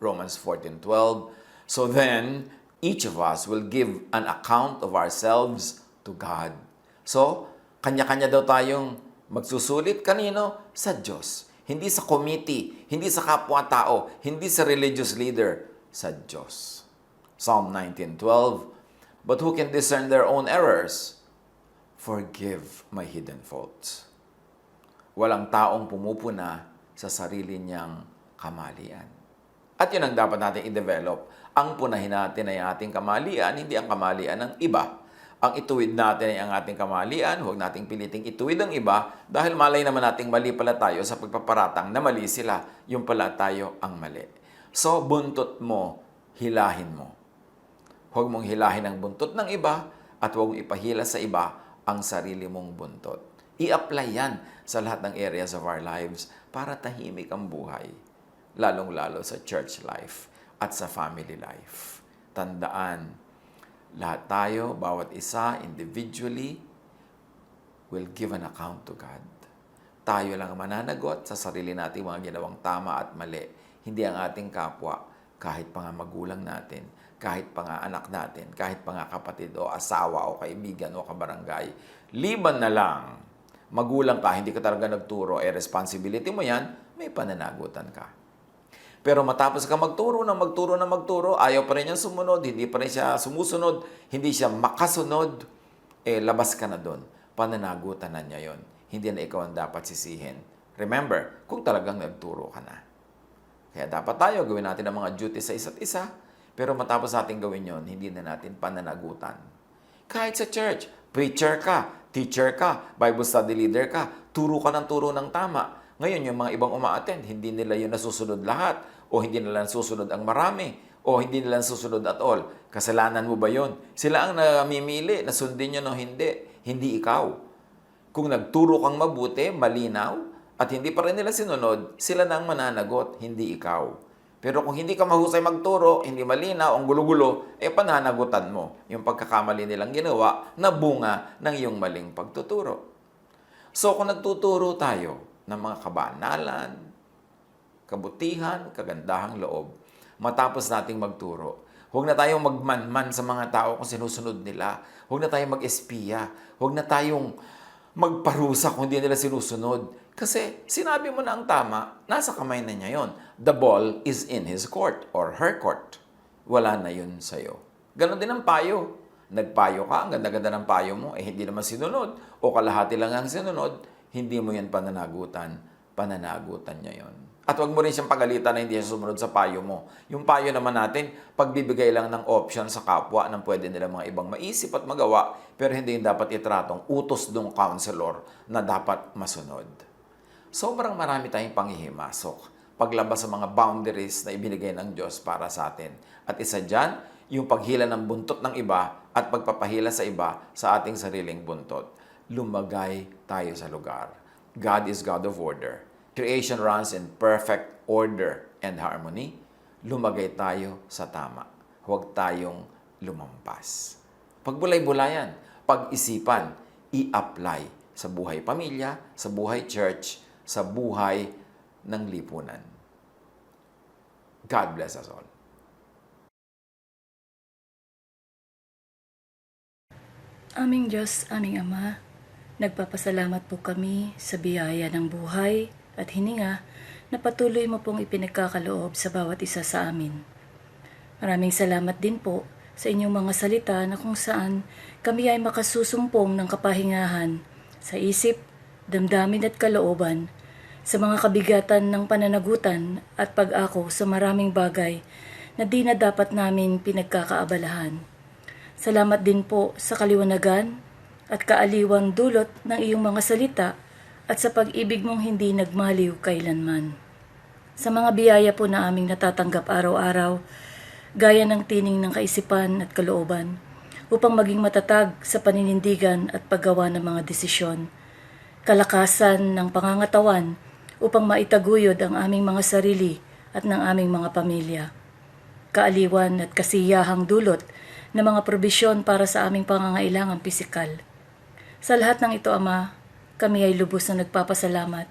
Romans 14:12, so then, each of us will give an account of ourselves to God. So, kanya-kanya daw tayong magsusulit kanino? Sa Diyos. Hindi sa committee, hindi sa kapwa-tao, hindi sa religious leader, sa Diyos. Psalm 19:12, but who can discern their own errors? Forgive my hidden faults. Walang taong pumupuna sa sarili niyang kamalian. At yun ang dapat natin i-develop. Ang punahin natin ay ating kamalian, hindi ang kamalian ng iba. Ang ituwid natin ay ang ating kamalian, huwag nating piliting ituwid ang iba dahil malay naman nating mali pala tayo sa pagpaparatang na mali sila, yung pala tayo ang mali. So, buntot mo, hilahin mo. Huwag mong hilahin ang buntot ng iba at huwag mong ipahila sa iba ang sarili mong buntot. I-apply yan sa lahat ng areas of our lives para tahimik ang buhay, lalong-lalo sa church life at sa family life. Tandaan, lahat tayo, bawat isa, individually, will give an account to God. Tayo lang ang mananagot sa sarili nating mga ginawang tama at mali. Hindi ang ating kapwa, kahit pa nga magulang natin, kahit pa nga anak natin, kahit pa nga kapatid o asawa o kaibigan o kabarangay. Liban na lang, magulang ka, hindi ka talaga nagturo, responsibility mo yan, may pananagutan ka. Pero matapos ka magturo, ayaw pa rin niya sumunod, hindi pa rin siya sumusunod, hindi siya makasunod, labas ka na doon. Pananagutan na niya yon. Hindi na ikaw ang dapat sisihin. Remember, kung talagang nagturo ka na. Kaya dapat tayo gawin natin ang mga duties sa isa't isa, pero matapos natin gawin yon, hindi na natin pananagutan. Kahit sa church, preacher ka, teacher ka, Bible study leader ka, turo ka ng turo ng tama. Ngayon, yung mga ibang uma-attend, hindi nila yun nasusunod lahat, o hindi nila nasusunod ang marami, o hindi nila nasusunod at all. Kasalanan mo ba yun? Sila ang namimili, nasundin nyo o hindi. Hindi ikaw. Kung nagturo kang mabuti, malinaw, at hindi pa rin nila sinunod, sila na ang mananagot, hindi ikaw. Pero kung hindi ka mahusay magturo, hindi malinaw, ang gulo-gulo, pananagutan mo yung pagkakamali nilang ginawa na bunga ng iyong maling pagtuturo. So kung nagtuturo tayo ng mga kabanalan, kabutihan, kagandahang loob, matapos nating magturo, huwag na tayong magmanman sa mga tao kung sinusunod nila. Huwag na tayong mag-espiya. Huwag na tayong magparusa kung hindi nila sinusunod. Kasi sinabi mo na ang tama, nasa kamay na niya yon. The ball is in his court or her court. Wala na yun sa'yo. Ganon din ang payo. Nagpayo ka, ang ganda-ganda ng payo mo, hindi naman sinunod. O kalahati lang ang sinunod, hindi mo yan pananagutan. Pananagutan niya yon. At huwag mo rin siyang pagalitan na hindi siya sumunod sa payo mo. Yung payo naman natin, pagbibigay lang ng option sa kapwa ng pwede nila mga ibang maisip at magawa, pero hindi yung dapat itratong utos ng counselor na dapat masunod. Sobrang marami tayong panghihimasok paglabas sa mga boundaries na ibinigay ng Diyos para sa atin. At isa dyan, yung paghila ng buntot ng iba at pagpapahila sa iba sa ating sariling buntot. Lumagay tayo sa lugar. God is God of order. Creation runs in perfect order and harmony. Lumagay tayo sa tama. Huwag tayong lumampas. Pagbulay-bulayan, pag-isipan, i-apply sa buhay pamilya, sa buhay church, sa buhay ng lipunan. God bless us all. Aming Diyos, aming Ama, nagpapasalamat po kami sa biyaya ng buhay at hininga na patuloy mo pong ipinagkakaloob sa bawat isa sa amin. Maraming salamat din po sa inyong mga salita na kung saan kami ay makasusumpong ng kapahingahan sa isip, damdamin at kalooban, sa mga kabigatan ng pananagutan at pag-ako sa maraming bagay na di na dapat namin pinagkakaabalahan. Salamat din po sa kaliwanagan at kaaliwang dulot ng iyong mga salita at sa pag-ibig mong hindi nagmaliw kailanman. Sa mga biyaya po na aming natatanggap araw-araw, gaya ng tining ng kaisipan at kalooban, upang maging matatag sa paninindigan at paggawa ng mga desisyon, kalakasan ng pangangatawan upang maitaguyod ang aming mga sarili at ng aming mga pamilya, kaaliwan at kasiyahang dulot ng mga probisyon para sa aming pangangailangang pisikal. Sa lahat ng ito, Ama, kami ay lubos na nagpapasalamat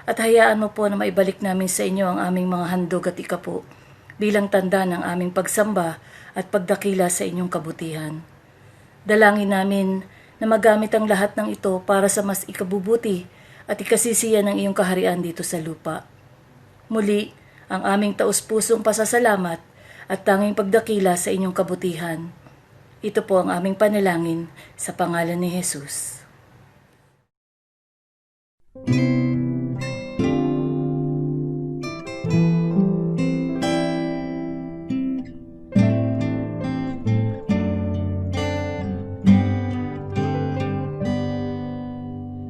at hayaan mo po na maibalik namin sa inyo ang aming mga handog at ikapo bilang tanda ng aming pagsamba at pagdakila sa inyong kabutihan. Dalangin namin na magamit ang lahat ng ito para sa mas ikabubuti at ikasisiya ng iyong kaharian dito sa lupa. Muli, ang aming taus-pusong pasasalamat at tanging pagdakila sa inyong kabutihan. Ito po ang aming panalangin sa pangalan ni Jesus.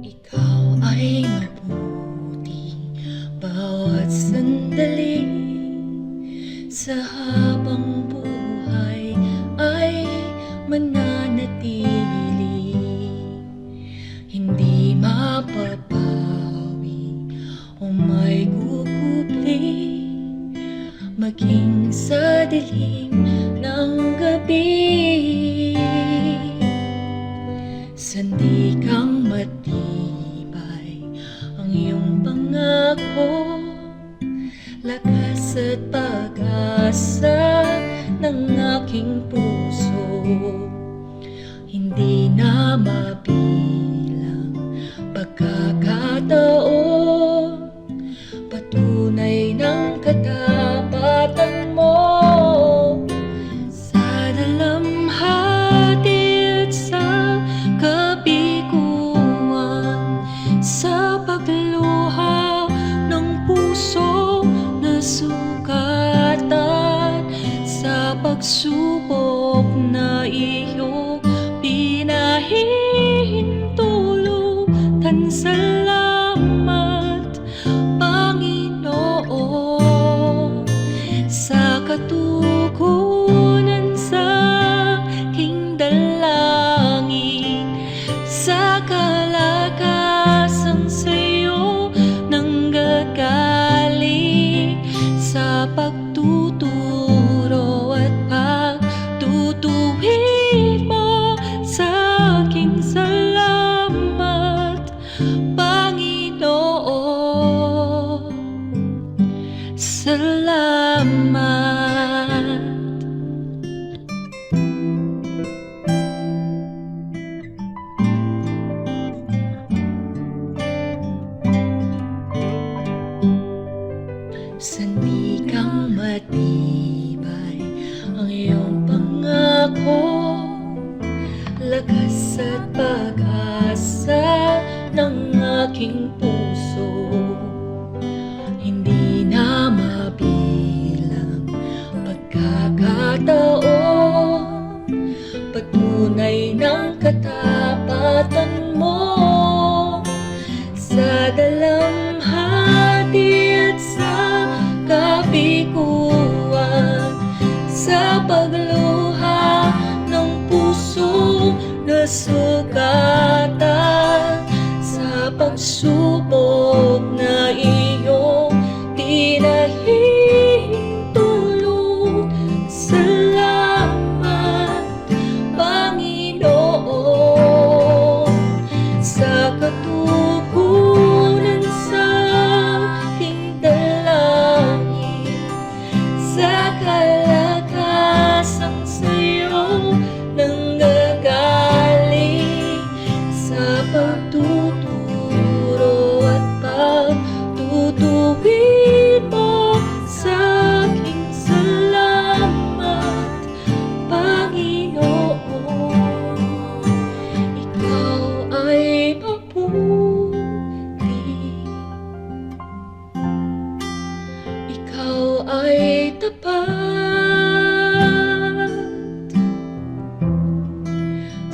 Ikaw ay mabuti bawat sandali sa habang buhay ay mananatili, hindi mapapawi o may kukupli, maging sa dilim ng gabi. Sandigang matibay ang iyong pangako, lakas at pag-asa ng aking puso. Hindi na mabilang pagkakataon, patunay ng katapatan mo. Sa dalamhati at sa kabiguan, sa pagluha ng puso na sugatan, sa pagsubok na iyong pinahihintulutan. Salamat, Panginoon, sa katugunan sa aking dalangin, sa kalakasang sa'yo nanggagaling, sa pagtuturo at pagtutuwid mo sa aking. Salamat, Panginoon, salamat. Sandigang matibay ang iyong pangako, lakas at pag-asa ng aking puso. Hindi na mabilang pagkakataon, patunay ng katapatan mo. Sa dalamhati at sa kabiguan, sa pagluha ng puso na sugatan, sa pagsubok na iyong pinahihintulot. Salamat, Panginoon, sa katugunan sa aking dalangin, sa kalakasang sa'yo nanggagaling, sa pagtuturo at pagtutuwid mo sa aking. Salamat, Panginoon, ikaw ay mabuti, ikaw ay tapat,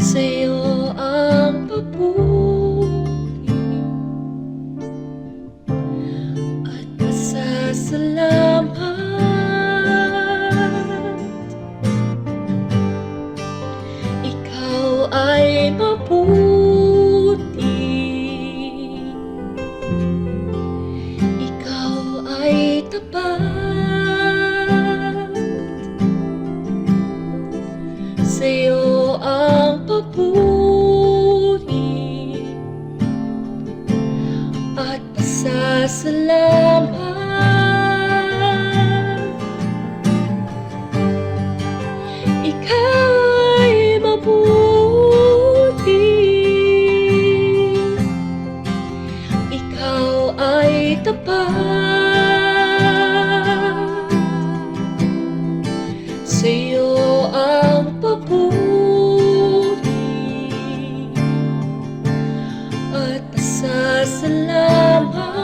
sa'yo ang papuri at pasasalamat. Ikaw ay mabuti, ikaw ay tapat, sa'yo ang papuri at pasasalamat. Ikaw ay mabuti, ikaw ay tapat, sa'yo ang papuri at pasasalamat.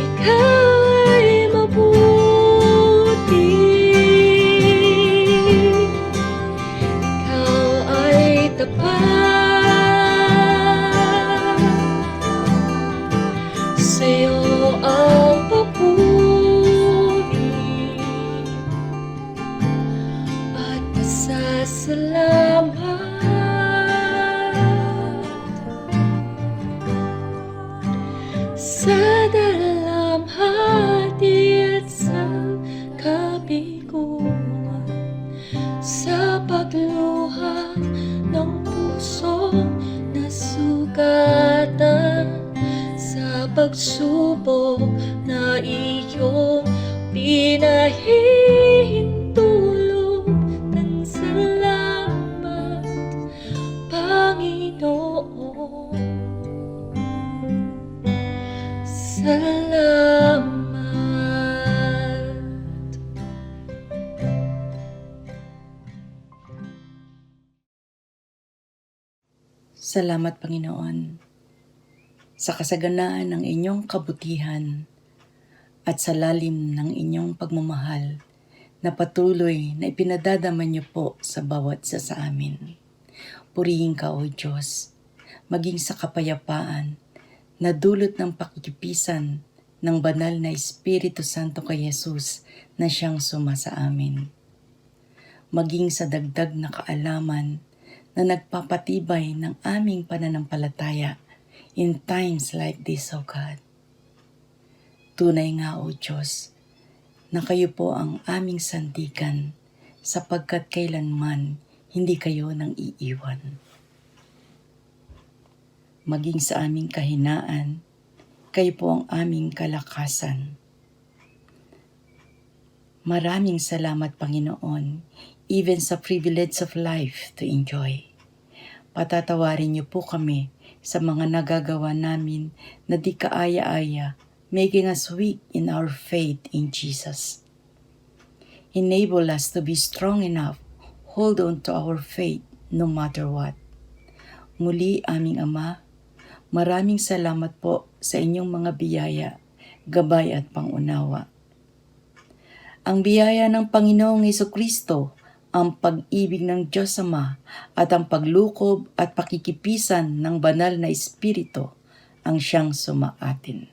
Ikaw ay mabuti, ikaw ay tapat, sa'yo ang papuri at pasasalamat. Sa dalamhati at sa kabiguan, sa pagluha ng puso sugatan sa pagsubok na iyong pinahihintulot ng salamat, Panginoon. Salamat. Salamat, Panginoon, sa kasaganaan ng inyong kabutihan at sa lalim ng inyong pagmamahal na patuloy na ipinadadama niyo po sa bawat isa sa amin. Purihin ka, O Diyos, maging sa kapayapaan na dulot ng pakikipisan ng banal na Espiritu Santo kay Jesus na siyang suma sa amin. Maging sa dagdag na kaalaman na nagpapatibay ng aming pananampalataya in times like this, O God. Tunay nga, O Diyos, na kayo po ang aming sandigan sapagkat kailanman hindi kayo nang iiwan. Maging sa aming kahinaan, kayo po ang aming kalakasan. Maraming salamat, Panginoon, even sa privilege of life to enjoy. Patatawarin niyo po kami sa mga nagagawa namin na di kaaya-aya, making us weak in our faith in Jesus. Enable us to be strong enough, hold on to our faith no matter what. Muli, aming Ama, maraming salamat po sa inyong mga biyaya, gabay at pangunawa. Ang biyaya ng Panginoong Hesukristo, ang pag-ibig ng Diyos Ama at ang paglukob at pakikipisan ng banal na Espiritu ang siyang sumaatin.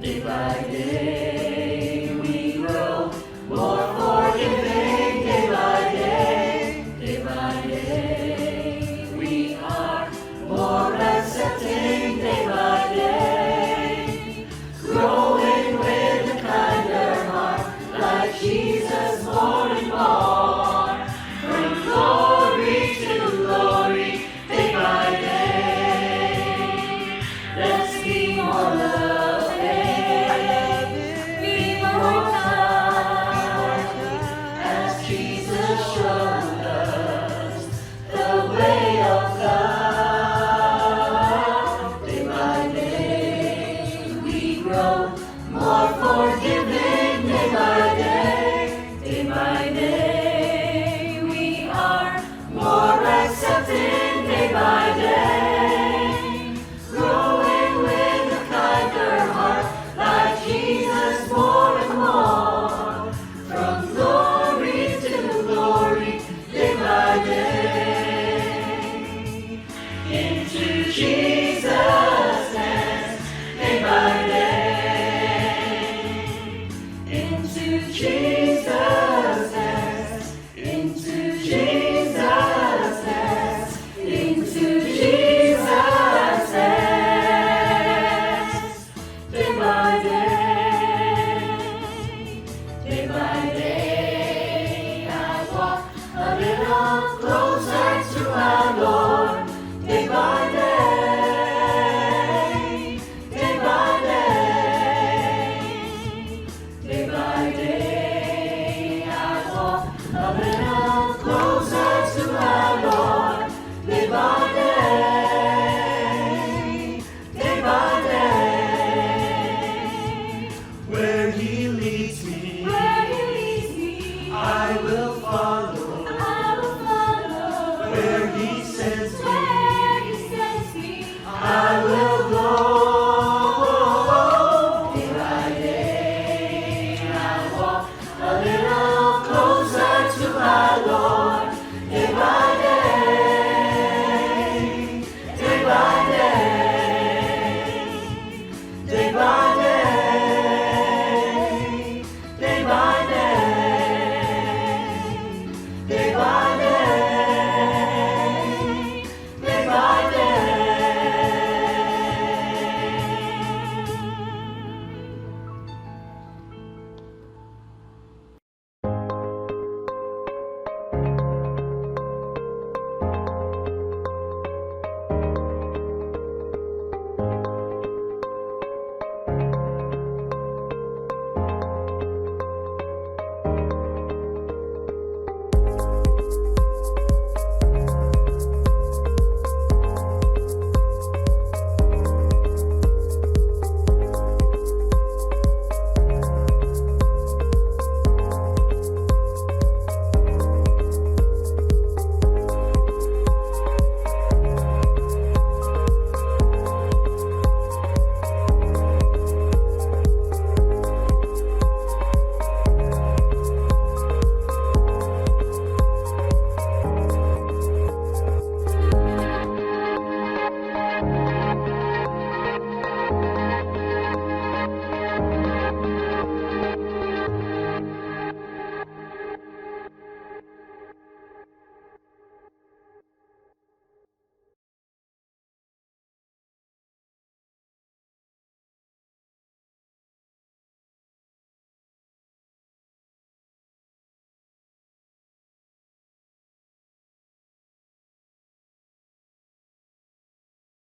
Day by day,